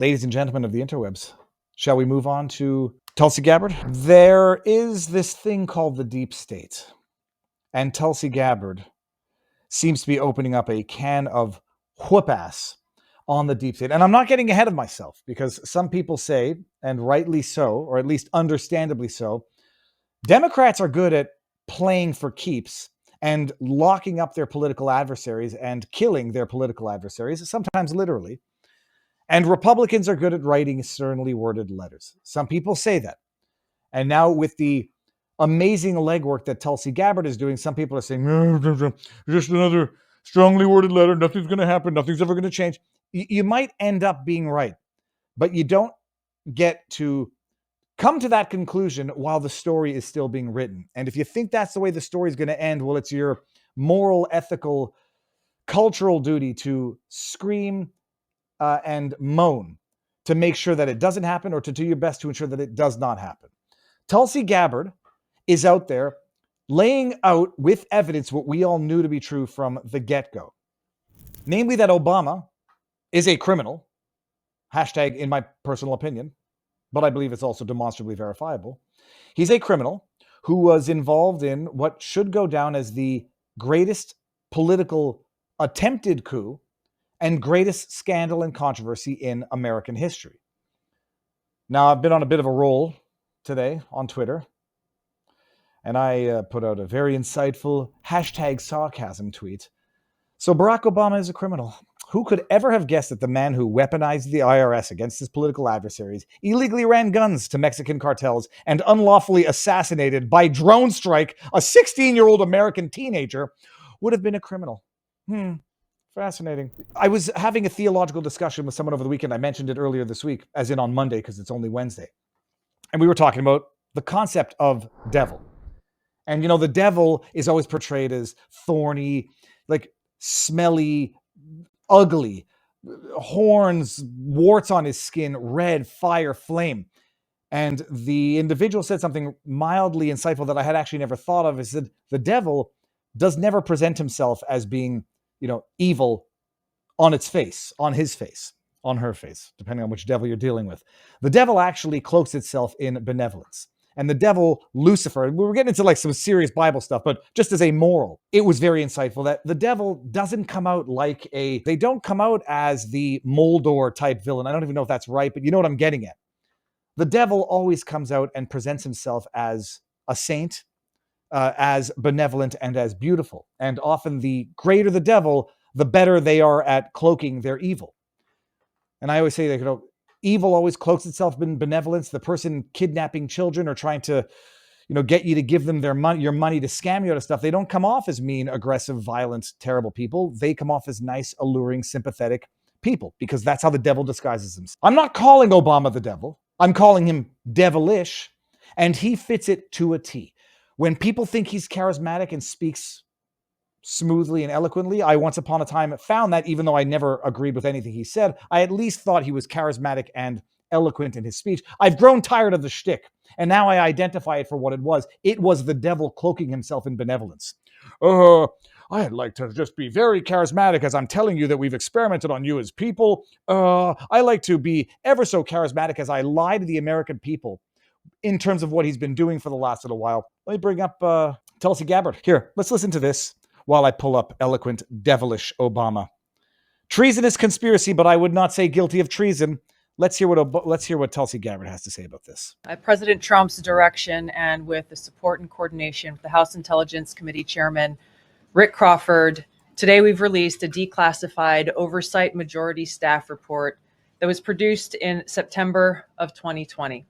Ladies and gentlemen of the interwebs, shall we move on to Tulsi Gabbard? There is this thing called the deep state, and Tulsi Gabbard seems to be opening up a can of whoop-ass on the deep state. And I'm not getting ahead of myself, because some people say, and rightly so, or at least understandably so, Democrats are good at playing for keeps and locking up their political adversaries and killing their political adversaries, sometimes literally. And Republicans are good at writing sternly worded letters. Some people say that. And now with the amazing legwork that Tulsi Gabbard is doing, some people are saying, just another strongly worded letter. Nothing's going to happen. Nothing's ever going to change. You might end up being right, but you don't get to come to that conclusion while the story is still being written. And if you think that's the way the story is going to end, well, it's your moral, ethical, cultural duty to scream and moan to make sure that it doesn't happen, or to do your best to ensure that it does not happen. Tulsi Gabbard is out there laying out with evidence what we all knew to be true from the get-go. Namely that Obama is a criminal, hashtag in my personal opinion, but I believe it's also demonstrably verifiable. He's a criminal who was involved in what should go down as the greatest political attempted coup and greatest scandal and controversy in American history. Now, I've been on a bit of a roll today on Twitter, and I put out a very insightful hashtag sarcasm tweet. So Barack Obama is a criminal. Who could ever have guessed that the man who weaponized the IRS against his political adversaries, illegally ran guns to Mexican cartels, and unlawfully assassinated by drone strike a 16-year-old American teenager would have been a criminal? Fascinating. I was having a theological discussion with someone over the weekend. I mentioned it earlier this week, as in on Monday, because it's only Wednesday. And we were talking about the concept of devil. And, you know, the devil is always portrayed as thorny, like smelly, ugly, horns, warts on his skin, red, fire, flame. And the individual said something mildly insightful that I had actually never thought of, is that the devil does never present himself as being, you know, evil on its face, on his face, on her face, depending on which devil you're dealing with. The devil actually cloaks itself in benevolence. And the devil, Lucifer, we were getting into like some serious Bible stuff, but just as a moral, it was very insightful that the devil doesn't come out like they don't come out as the Moldor type villain. I don't even know if that's right, but you know what I'm getting at. The devil always comes out and presents himself as a saint, as benevolent and as beautiful. And often the greater the devil, the better they are at cloaking their evil. And I always say that, you know, evil always cloaks itself in benevolence. The person kidnapping children or trying to, you know, get you to give them their money, your money to scam you out of stuff, they don't come off as mean, aggressive, violent, terrible people. They come off as nice, alluring, sympathetic people, because that's how the devil disguises himself. I'm not calling Obama the devil. I'm calling him devilish, and he fits it to a T. When people think he's charismatic and speaks smoothly and eloquently, I once upon a time found that, even though I never agreed with anything he said, I at least thought he was charismatic and eloquent in his speech. I've grown tired of the shtick, and now I identify it for what it was. It was the devil cloaking himself in benevolence. I'd like to just be very charismatic as I'm telling you that we've experimented on you as people. I like to be ever so charismatic as I lie to the American people in terms of what he's been doing for the last little while. Let me bring up Tulsi Gabbard. Here, let's listen to this while I pull up eloquent, devilish Obama. Treasonous conspiracy, but I would not say guilty of treason. Let's hear what Tulsi Gabbard has to say about this. At President Trump's direction and with the support and coordination with the House Intelligence Committee Chairman Rick Crawford, today we've released a declassified oversight majority staff report that was produced in September of 2020.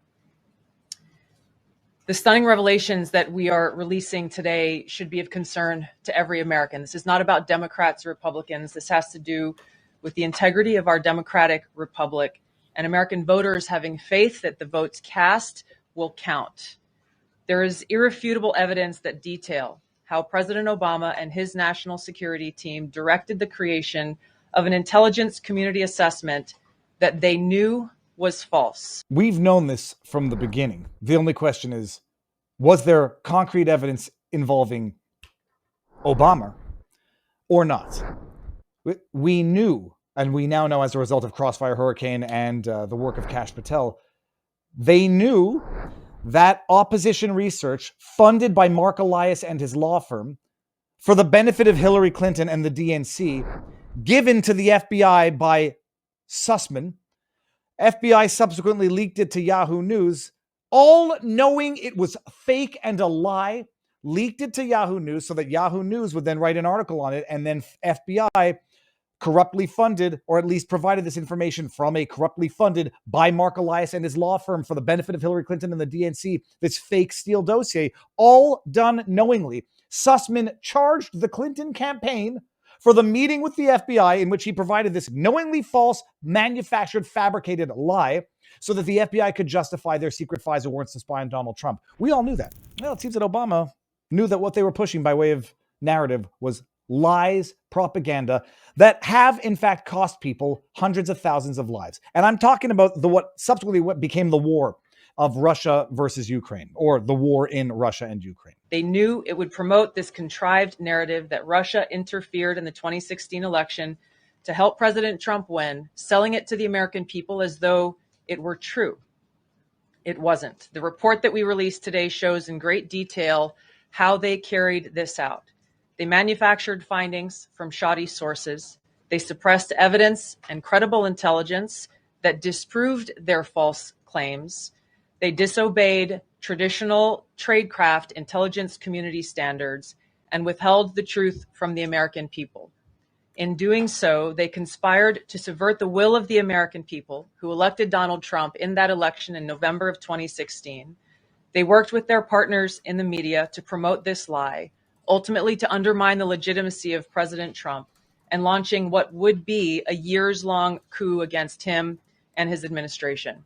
The stunning revelations that we are releasing today should be of concern to every American. This is not about Democrats or Republicans. This has to do with the integrity of our democratic republic and American voters having faith that the votes cast will count. There is irrefutable evidence that detail how President Obama and his national security team directed the creation of an intelligence community assessment that they knew was false. We've known this from the beginning. The only question is, was there concrete evidence involving Obama or not? We knew and we now know as a result of Crossfire Hurricane and the work of Kash Patel, they knew that opposition research funded by Mark Elias and his law firm for the benefit of Hillary Clinton and the DNC, given to the FBI by Sussman. FBI subsequently leaked it to Yahoo News, all knowing it was fake and a lie, leaked it to Yahoo News so that Yahoo News would then write an article on it, and then FBI corruptly funded, or at least provided this information from a corruptly funded by Mark Elias and his law firm for the benefit of Hillary Clinton and the DNC, this fake Steele dossier, all done knowingly. Sussman charged the Clinton campaign for the meeting with the FBI in which he provided this knowingly false, manufactured, fabricated lie so that the FBI could justify their secret FISA warrants to spy on Donald Trump. We all knew that. Well, it seems that Obama knew that what they were pushing by way of narrative was lies, propaganda that have in fact cost people hundreds of thousands of lives. And I'm talking about what became the war of Russia versus Ukraine, or the war in Russia and Ukraine. They knew it would promote this contrived narrative that Russia interfered in the 2016 election to help President Trump win, selling it to the American people as though it were true. It wasn't. The report that we released today shows in great detail how they carried this out. They manufactured findings from shoddy sources. They suppressed evidence and credible intelligence that disproved their false claims. They disobeyed traditional tradecraft intelligence community standards and withheld the truth from the American people. In doing so, they conspired to subvert the will of the American people who elected Donald Trump in that election in November of 2016. They worked with their partners in the media to promote this lie, ultimately to undermine the legitimacy of President Trump and launching what would be a years-long coup against him and his administration.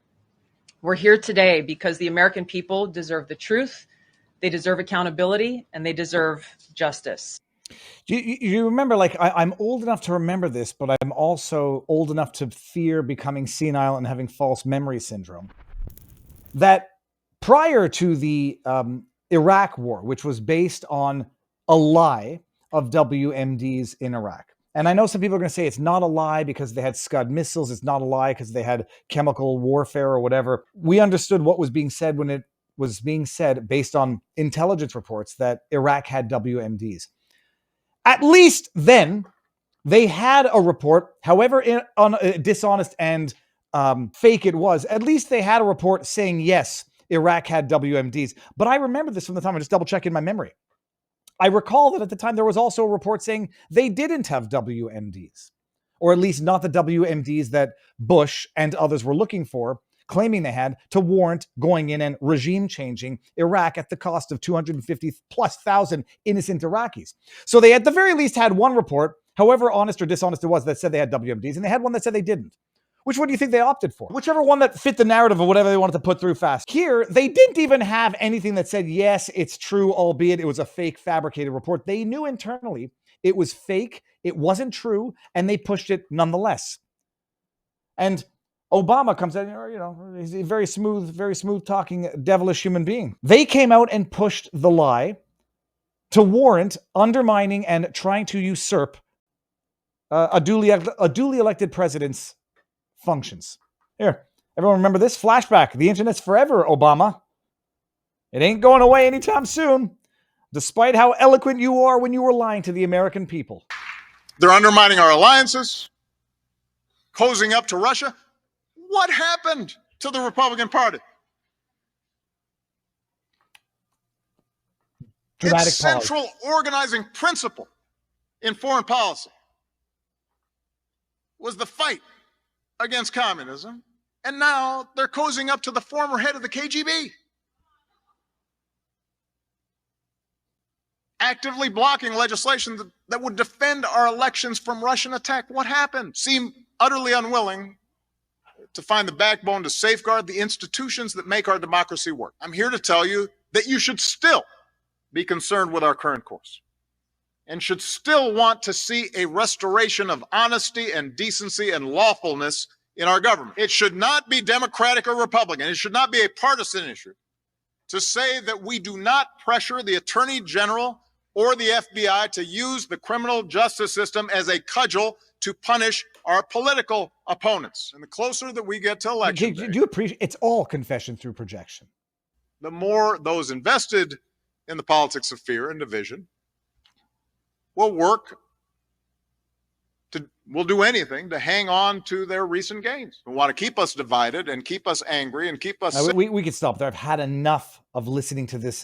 We're here today because the American people deserve the truth, they deserve accountability, and they deserve justice. You remember, like, I'm old enough to remember this, but I'm also old enough to fear becoming senile and having false memory syndrome. That prior to the Iraq war, which was based on a lie of WMDs in Iraq. And I know some people are going to say it's not a lie because they had Scud missiles. It's not a lie because they had chemical warfare or whatever. We understood what was being said when it was being said based on intelligence reports that Iraq had WMDs. At least then, they had a report, however dishonest and fake it was, at least they had a report saying, yes, Iraq had WMDs. But I remember this from the time, I just double check in my memory. I recall that at the time there was also a report saying they didn't have WMDs, or at least not the WMDs that Bush and others were looking for, claiming they had to warrant going in and regime changing Iraq at the cost of 250,000+ innocent Iraqis. So they at the very least had one report, however honest or dishonest it was, that said they had WMDs, and they had one that said they didn't. Which one do you think they opted for? Whichever one that fit the narrative of whatever they wanted to put through fast. Here, they didn't even have anything that said, yes, it's true, albeit it was a fake fabricated report. They knew internally it was fake, it wasn't true, and they pushed it nonetheless. And Obama comes in, you know, he's a very smooth talking, devilish human being. They came out and pushed the lie to warrant undermining and trying to usurp a duly elected president's functions. Here, everyone remember this? Flashback. The internet's forever, Obama. It ain't going away anytime soon, despite how eloquent you are when you were lying to the American people. They're undermining our alliances, cozying up to Russia. What happened to the Republican Party? Dramatic its central organizing principle in foreign policy was the fight against communism, and now they're cozying up to the former head of the KGB, actively blocking legislation that would defend our elections from Russian attack. What happened? Seem utterly unwilling to find the backbone to safeguard the institutions that make our democracy work. I'm here to tell you that you should still be concerned with our current course and should still want to see a restoration of honesty and decency and lawfulness in our government. It should not be Democratic or Republican. It should not be a partisan issue to say that we do not pressure the Attorney General or the FBI to use the criminal justice system as a cudgel to punish our political opponents. And the closer that we get to election day, do you appreciate it's all confession through projection? The more those invested in the politics of fear and division will do anything to hang on to their recent gains. They want to keep us divided and keep us angry and keep us... We could stop there. I've had enough of listening to this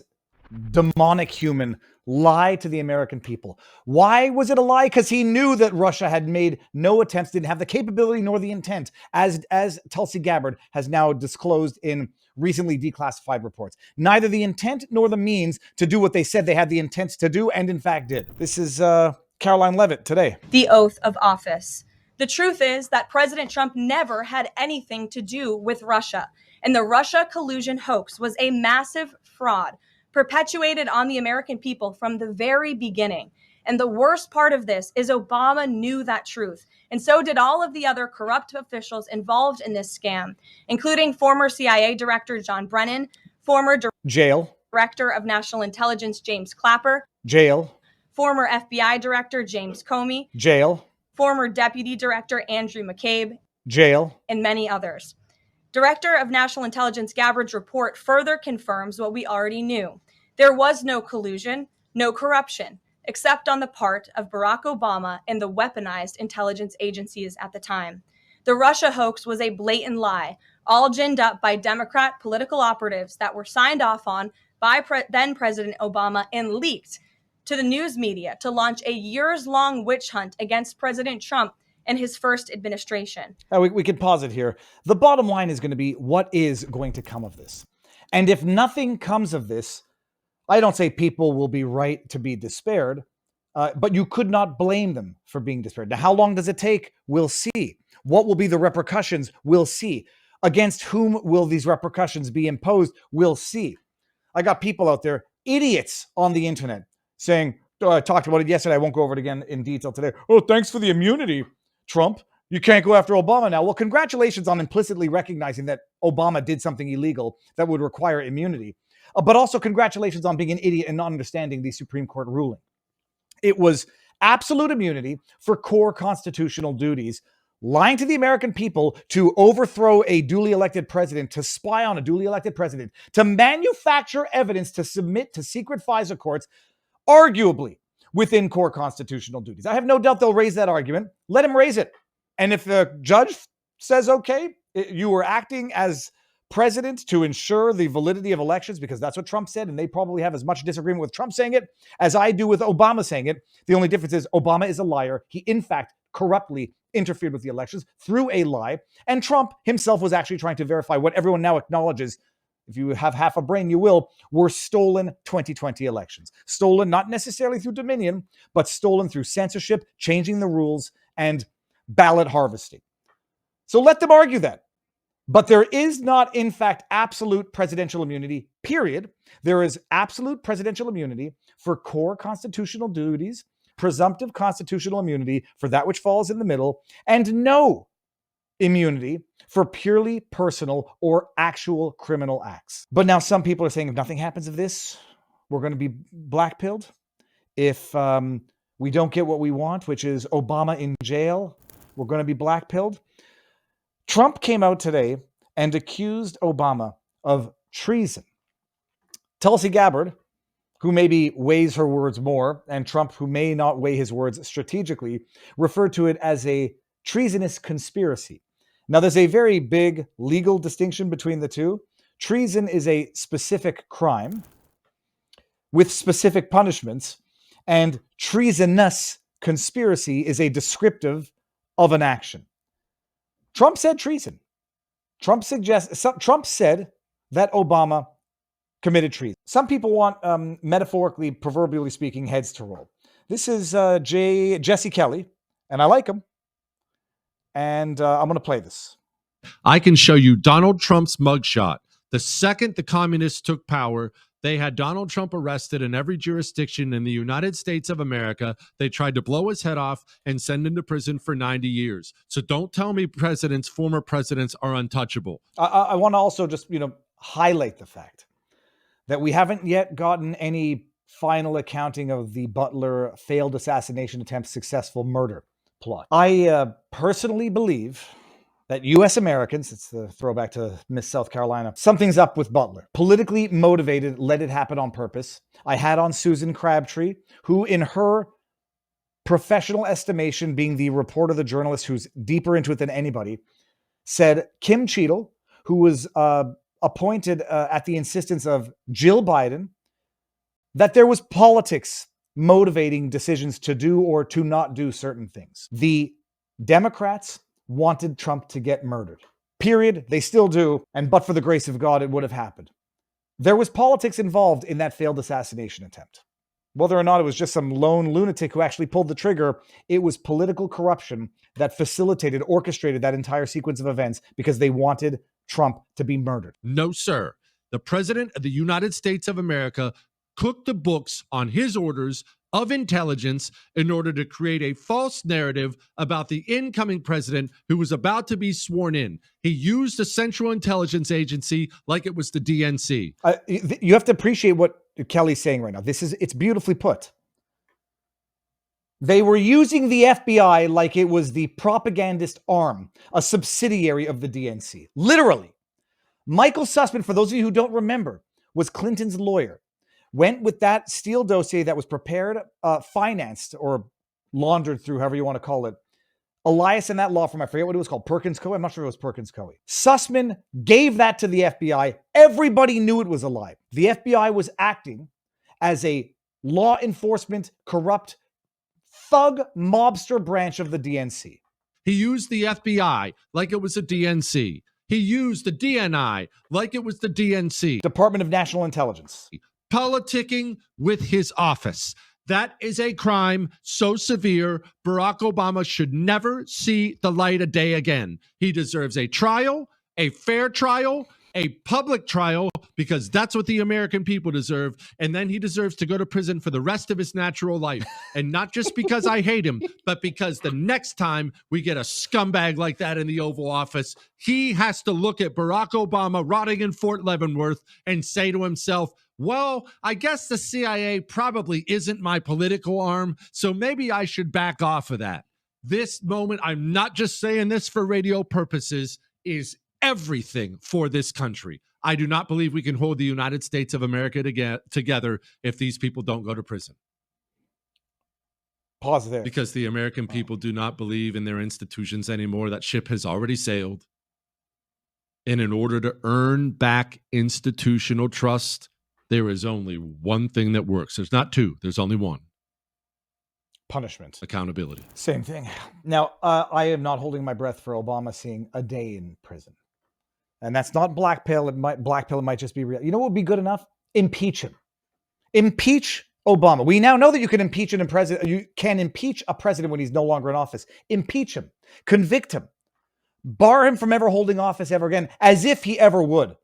demonic human lie to the American people. Why was it a lie? Because he knew that Russia had made no attempts, didn't have the capability nor the intent, as Tulsi Gabbard has now disclosed in recently declassified reports. Neither the intent nor the means to do what they said they had the intent to do, and in fact did. This is Caroline Levitt today. The oath of office. The truth is that President Trump never had anything to do with Russia, and the Russia collusion hoax was a massive fraud perpetuated on the American people from the very beginning. And the worst part of this is Obama knew that truth, and so did all of the other corrupt officials involved in this scam, including former CIA Director John Brennan, former Jail. Director of National Intelligence James Clapper, Jail. Former FBI Director James Comey, Jail. Former Deputy Director Andrew McCabe, jail, and many others. Director of National Intelligence Gabbard's report further confirms what we already knew. There was no collusion, no corruption, except on the part of Barack Obama and the weaponized intelligence agencies at the time. The Russia hoax was a blatant lie, all ginned up by Democrat political operatives that were signed off on by then President Obama and leaked to the news media to launch a years-long witch hunt against President Trump and his first administration. We can pause it here. The bottom line is going to be what is going to come of this. And if nothing comes of this, I don't say people will be right to be despaired, but you could not blame them for being despaired. Now, how long does it take? We'll see. What will be the repercussions? We'll see. Against whom will these repercussions be imposed? We'll see. I got people out there, idiots on the internet, saying, I talked about it yesterday, I won't go over it again in detail today. Oh, thanks for the immunity, Trump. You can't go after Obama now. Well, congratulations on implicitly recognizing that Obama did something illegal that would require immunity. But also congratulations on being an idiot and not understanding the Supreme Court ruling. It was absolute immunity for core constitutional duties, lying to the American people to overthrow a duly elected president, to spy on a duly elected president, to manufacture evidence to submit to secret FISA courts, arguably within core constitutional duties. I have no doubt they'll raise that argument. Let him raise it. And if the judge says, okay, you were acting as president to ensure the validity of elections, because that's what Trump said, and they probably have as much disagreement with Trump saying it as I do with Obama saying it. The only difference is Obama is a liar. He, in fact, corruptly interfered with the elections through a lie. And Trump himself was actually trying to verify what everyone now acknowledges, if you have half a brain, you will, were stolen 2020 elections. Stolen not necessarily through Dominion, but stolen through censorship, changing the rules, and ballot harvesting. So let them argue that. But there is not, in fact, absolute presidential immunity, period. There is absolute presidential immunity for core constitutional duties, presumptive constitutional immunity for that which falls in the middle, and no immunity for purely personal or actual criminal acts. But now some people are saying if nothing happens of this, we're going to be blackpilled. If we don't get what we want, which is Obama in jail, we're going to be blackpilled. Trump came out today and accused Obama of treason. Tulsi Gabbard, who maybe weighs her words more, and Trump, who may not weigh his words strategically, referred to it as a treasonous conspiracy. Now, there's a very big legal distinction between the two. Treason is a specific crime with specific punishments, and treasonous conspiracy is a descriptive of an action. Trump said treason. Trump said that Obama committed treason. Some people want, metaphorically, proverbially speaking, heads to roll. This is Jesse Kelly, and I like him. And I'm going to play this. I can show you Donald Trump's mugshot. The second the communists took power, they had Donald Trump arrested in every jurisdiction in the United States of America. They tried to blow his head off and send him to prison for 90 years. So don't tell me former presidents are untouchable. I want to also just, highlight the fact that we haven't yet gotten any final accounting of the Butler failed assassination attempt successful murder plot. I personally believe that U.S. Americans, it's the throwback to Miss South Carolina, something's up with Butler. Politically motivated, let it happen on purpose. I had on Susan Crabtree, who in her professional estimation, being the reporter, the journalist who's deeper into it than anybody, said Kim Cheadle, who was appointed at the insistence of Jill Biden, that there was politics motivating decisions to do or to not do certain things. The Democrats wanted Trump to get murdered. Period. They still do. And but for the grace of God, it would have happened. There was politics involved in that failed assassination attempt. Whether or not it was just some lone lunatic who actually pulled the trigger, it was political corruption that facilitated, orchestrated that entire sequence of events because they wanted Trump to be murdered. No, sir. The President of the United States of America cooked the books on his orders of intelligence in order to create a false narrative about the incoming president who was about to be sworn in. He used the Central Intelligence Agency like it was the DNC. You have to appreciate what Kelly's saying right now. It's beautifully put. They were using the FBI like it was the propagandist arm, a subsidiary of the DNC. Literally. Michael Sussman, for those of you who don't remember, was Clinton's lawyer. Went with that Steele dossier that was prepared, financed, or laundered through, however you want to call it. Elias and that law firm, I forget what it was called, Perkins Coie. I'm not sure it was Perkins Coie. Sussman gave that to the FBI. Everybody knew it was a lie. The FBI was acting as a law enforcement, corrupt, thug, mobster branch of the DNC. He used the FBI like it was a DNC. He used the DNI like it was the DNC. Department of National Intelligence. Politicking with his office. That is a crime so severe, Barack Obama should never see the light of day again. He deserves a trial, a fair trial, a public trial, because that's what the American people deserve. And then he deserves to go to prison for the rest of his natural life. And not just because I hate him, but because the next time we get a scumbag like that in the Oval Office, he has to look at Barack Obama rotting in Fort Leavenworth and say to himself, well, I guess the CIA probably isn't my political arm, so maybe I should back off of that. This moment, I'm not just saying this for radio purposes, is everything for this country. I do not believe we can hold the United States of America together if these people don't go to prison. Pause there. Because the American people do not believe in their institutions anymore. That ship has already sailed. And in order to earn back institutional trust, there is only one thing that works. There's not two. There's only one. Punishment. Accountability. Same thing. Now, I am not holding my breath for Obama seeing a day in prison. And that's not blackmail. It might just be real. You know what would be good enough? Impeach him. Impeach Obama. We now know that you can impeach a president. You can impeach a president when he's no longer in office. Impeach him. Convict him. Bar him from ever holding office ever again, as if he ever would.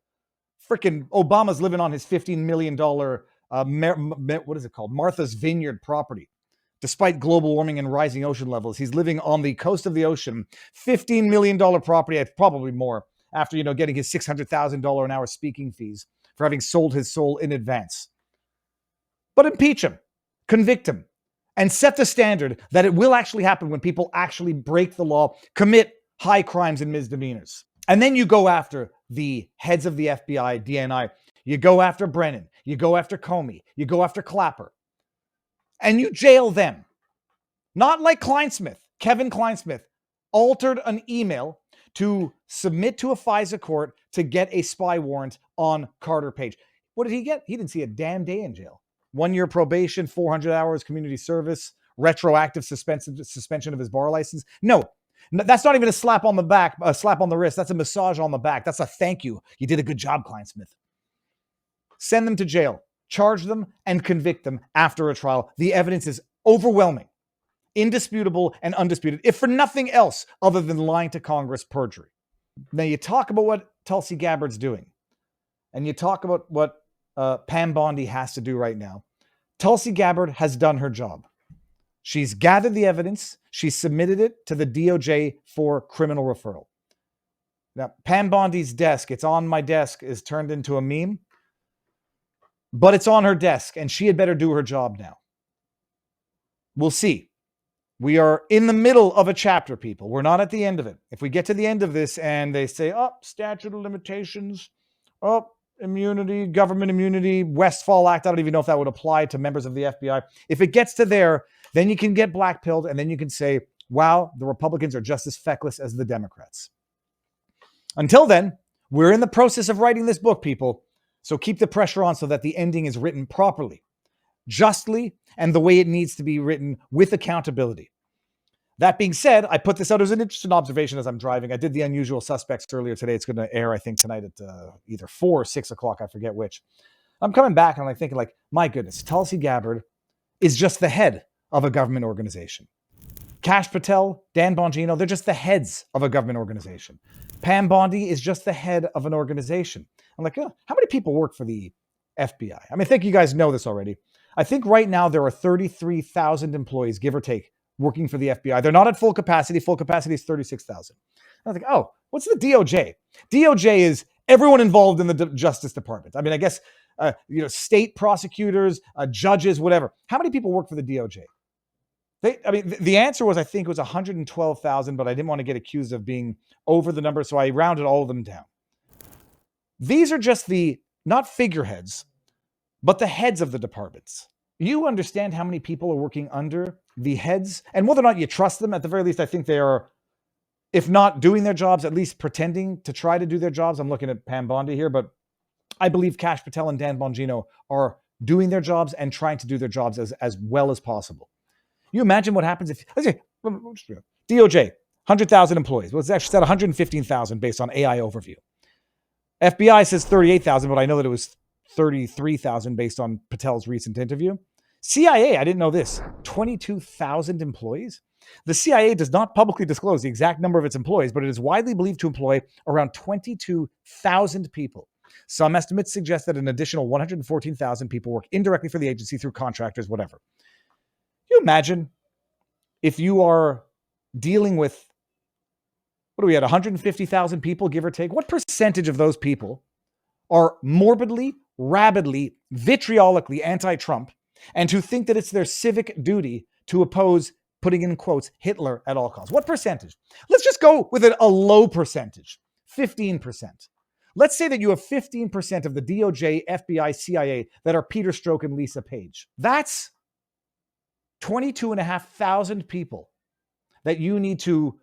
Freaking Obama's living on his $15 million, what is it called? Martha's Vineyard property. Despite global warming and rising ocean levels, he's living on the coast of the ocean. $15 million property, probably more, after, getting his $600,000 an hour speaking fees for having sold his soul in advance. But impeach him, convict him, and set the standard that it will actually happen when people actually break the law, commit high crimes and misdemeanors. And then you go after the heads of the FBI, DNI. You go after Brennan. You go after Comey. You go after Clapper. And you jail them. Not like Kleinsmith. Kevin Kleinsmith altered an email to submit to a FISA court to get a spy warrant on Carter Page. What did he get? He didn't see a damn day in jail. 1 year probation, 400 hours community service, retroactive suspension of his bar license. No. That's not even a slap on the back, a slap on the wrist. That's a massage on the back. That's a thank you. You did a good job, Kleinsmith. Send them to jail, charge them, and convict them after a trial. The evidence is overwhelming, indisputable, and undisputed, if for nothing else other than lying to Congress, perjury. Now, you talk about what Tulsi Gabbard's doing, and you talk about what Pam Bondi has to do right now. Tulsi Gabbard has done her job. She's gathered the evidence. She submitted it to the DOJ for criminal referral. Now, Pam Bondi's desk, it's on my desk, is turned into a meme. But it's on her desk, and she had better do her job now. We'll see. We are in the middle of a chapter, people. We're not at the end of it. If we get to the end of this and they say, oh, statute of limitations, oh, immunity, government immunity, Westfall Act, I don't even know if that would apply to members of the FBI. If it gets to there, then you can get black-pilled and then you can say, wow, the Republicans are just as feckless as the Democrats. Until then, we're in the process of writing this book, people. So keep the pressure on so that the ending is written properly, justly, and the way it needs to be written with accountability. That being said, I put this out as an interesting observation as I'm driving. I did the Unusual Suspects earlier today. It's going to air, I think, tonight at either 4 or 6 o'clock. I forget which. I'm coming back and I'm thinking, like, my goodness, Tulsi Gabbard is just the head of a government organization. Kash Patel, Dan Bongino, they're just the heads of a government organization. Pam Bondi is just the head of an organization. I'm like, oh, how many people work for the FBI? I mean, I think you guys know this already. I think right now there are 33,000 employees, give or take, working for the FBI. They're not at full capacity. Full capacity is 36,000. I was like, oh, what's the DOJ? DOJ is everyone involved in the Justice Department. I mean, I guess, state prosecutors, judges, whatever. How many people work for the DOJ? The answer was, I think it was 112,000, but I didn't want to get accused of being over the number, so I rounded all of them down. These are just the, not figureheads, but the heads of the departments. You understand how many people are working under the heads, and whether or not you trust them. At the very least, I think they are, if not doing their jobs, at least pretending to try to do their jobs. I'm looking at Pam Bondi here, but I believe Kash Patel and Dan Bongino are doing their jobs and trying to do their jobs as well as possible. You imagine what happens if, let's say, DOJ, 100,000 employees. Well, it's actually said 115,000 based on AI overview. FBI says 38,000, but I know that it was 33,000 based on Patel's recent interview. CIA, I didn't know this, 22,000 employees. The CIA does not publicly disclose the exact number of its employees, but it is widely believed to employ around 22,000 people. Some estimates suggest that an additional 114,000 people work indirectly for the agency through contractors, whatever. Can you imagine if you are dealing with, what do we have, 150,000 people, give or take? What percentage of those people are morbidly, rabidly, vitriolically anti-Trump and who think that it's their civic duty to oppose, putting in quotes, Hitler at all costs? What percentage? Let's just go with a low percentage, 15%. Let's say that you have 15% of the DOJ, FBI, CIA that are Peter Strzok and Lisa Page. That's 22,500 people that you need to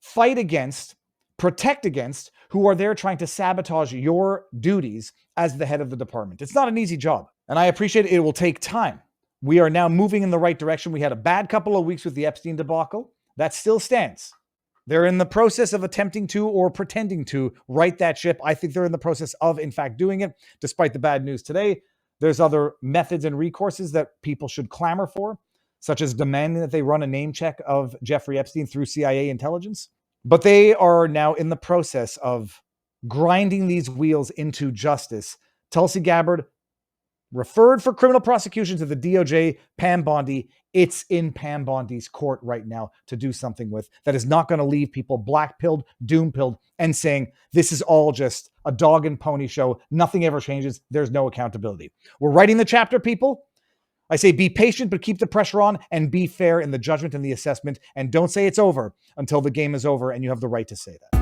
fight against, protect against, who are there trying to sabotage your duties as the head of the department. It's not an easy job, and I appreciate it. It will take time. We are now moving in the right direction. We had a bad couple of weeks with the Epstein debacle. That still stands. They're in the process of attempting to, or pretending to, right that ship. I think they're in the process of, in fact, doing it, despite the bad news today. There's other methods and recourses that people should clamor for, such as demanding that they run a name check of Jeffrey Epstein through CIA intelligence. But they are now in the process of grinding these wheels into justice. Tulsi Gabbard referred for criminal prosecution to the DOJ, Pam Bondi. It's in Pam Bondi's court right now to do something with that is not going to leave people black-pilled, doom-pilled, and saying, this is all just a dog and pony show. Nothing ever changes. There's no accountability. We're writing the chapter, people. I say be patient, but keep the pressure on and be fair in the judgment and the assessment. And don't say it's over until the game is over and you have the right to say that.